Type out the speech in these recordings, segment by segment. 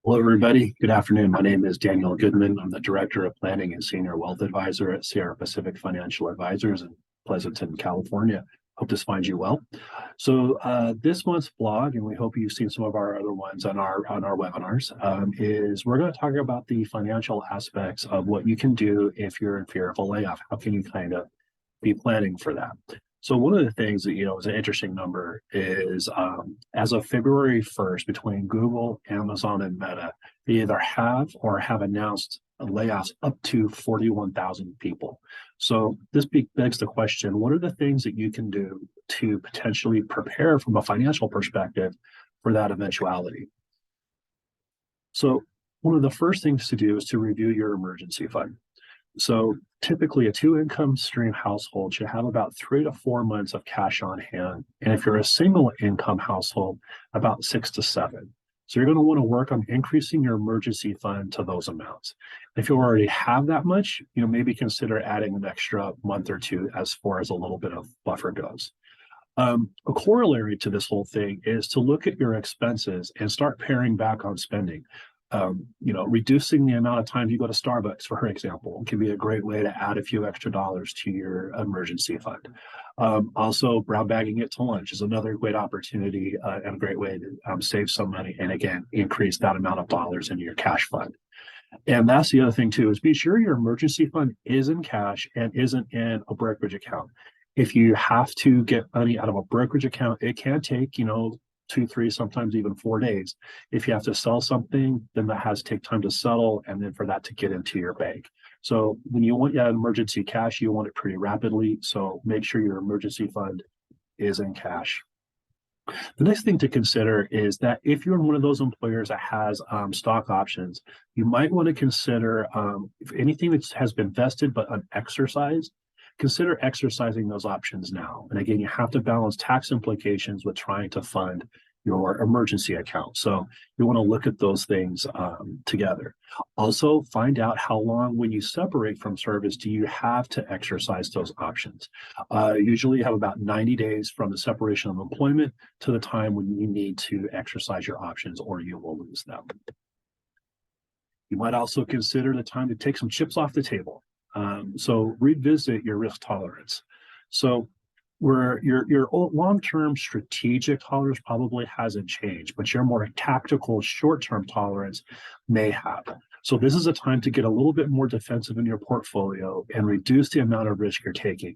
Hello, everybody. Good afternoon. My name is Daniel Goodman. I'm the Director of Planning and Senior Wealth Advisor at Sierra Pacific Financial Advisors in Pleasanton, California. Hope this finds you well. This month's blog, and we hope you've seen some of our other ones on our webinars, is we're going to talk about the financial aspects of what you can do if you're in fear of a layoff. How can you kind of be planning for that? So one of the things that, is an interesting number is as of February 1st, between Google, Amazon, and Meta, they either have or have announced layoffs up to 41,000 people. So this begs the question, what are the things that you can do to potentially prepare from a financial perspective for that eventuality? So one of the first things to do is to review your emergency fund. So typically a two-income stream household should have about 3 to 4 months of cash on hand. And if you're a single income household, about 6 to 7. So you're going to want to work on increasing your emergency fund to those amounts. If you already have that much, maybe consider adding an extra month or two as far as a little bit of buffer goes. A corollary to this whole thing is to look at your expenses and start paring back on spending. Reducing the amount of time you go to Starbucks, for example, can be a great way to add a few extra dollars to your emergency fund. Also, brown bagging it to lunch is another great opportunity and a great way to save some money and, again, increase that amount of dollars in your cash fund. And that's the other thing, too, is be sure your emergency fund is in cash and isn't in a brokerage account. If you have to get money out of a brokerage account, it can take, 2, 3, sometimes even 4 days. If you have to sell something, then that has to take time to settle and then for that to get into your bank. So when you want your emergency cash, you want it pretty rapidly. So make sure your emergency fund is in cash. The next thing to consider is that if you're one of those employers that has stock options, you might want to consider if anything that has been vested but unexercised, consider exercising those options now. And again, you have to balance tax implications with trying to fund your emergency account. So you want to look at those things together. Also, find out how long when you separate from service do you have to exercise those options. Usually you have about 90 days from the separation of employment to the time when you need to exercise your options or you will lose them. You might also consider the time to take some chips off the table. So revisit your risk tolerance. So where your long-term strategic tolerance probably hasn't changed, but your more tactical short-term tolerance may have. So this is a time to get a little bit more defensive in your portfolio and reduce the amount of risk you're taking.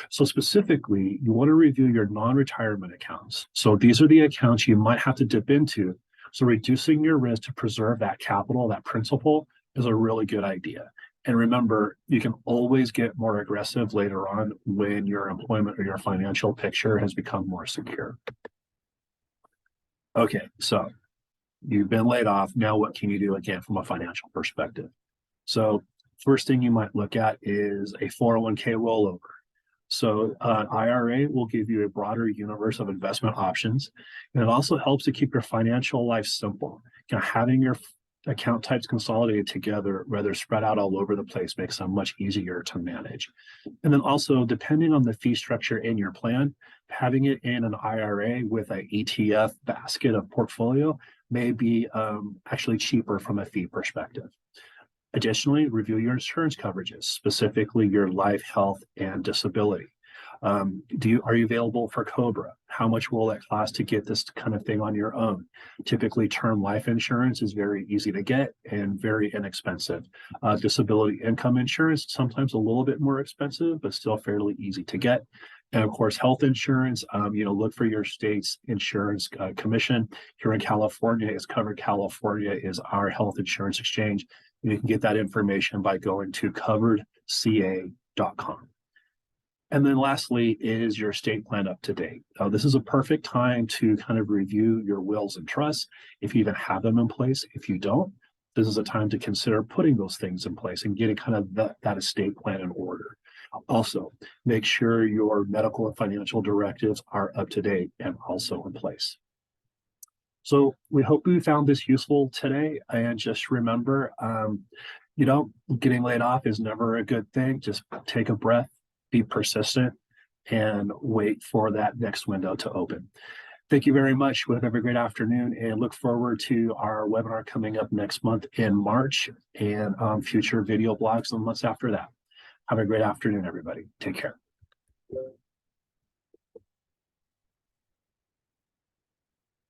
So specifically, you want to review your non-retirement accounts. So these are the accounts you might have to dip into. So reducing your risk to preserve that capital, that principal, is a really good idea. And remember, you can always get more aggressive later on when your employment or your financial picture has become more secure. Okay, so you've been laid off. Now what can you do again from a financial perspective? So first thing you might look at is a 401k rollover. So IRA will give you a broader universe of investment options. And it also helps to keep your financial life simple. Having your account types consolidated together, rather spread out all over the place, makes them much easier to manage. And then also, depending on the fee structure in your plan, having it in an IRA with an ETF basket of portfolio may be actually cheaper from a fee perspective. Additionally, review your insurance coverages, specifically your life, health, and disability. Are you available for COBRA? How much will it cost to get this kind of thing on your own? Typically, term life insurance is very easy to get and very inexpensive. Disability income insurance, sometimes a little bit more expensive, but still fairly easy to get. And of course, health insurance, look for your state's insurance commission. Here in California is Covered California is our health insurance exchange. You can get that information by going to coveredca.com. And then lastly, is your estate plan up to date? This is a perfect time to kind of review your wills and trusts, if you even have them in place. If you don't, this is a time to consider putting those things in place and getting kind of that estate plan in order. Also, make sure your medical and financial directives are up to date and also in place. So we hope you found this useful today. And just remember, getting laid off is never a good thing. Just take a breath, be persistent, and wait for that next window to open. Thank you very much. We'll have a great afternoon and look forward to our webinar coming up next month in March and future video blogs in the months after that. Have a great afternoon, everybody. Take care.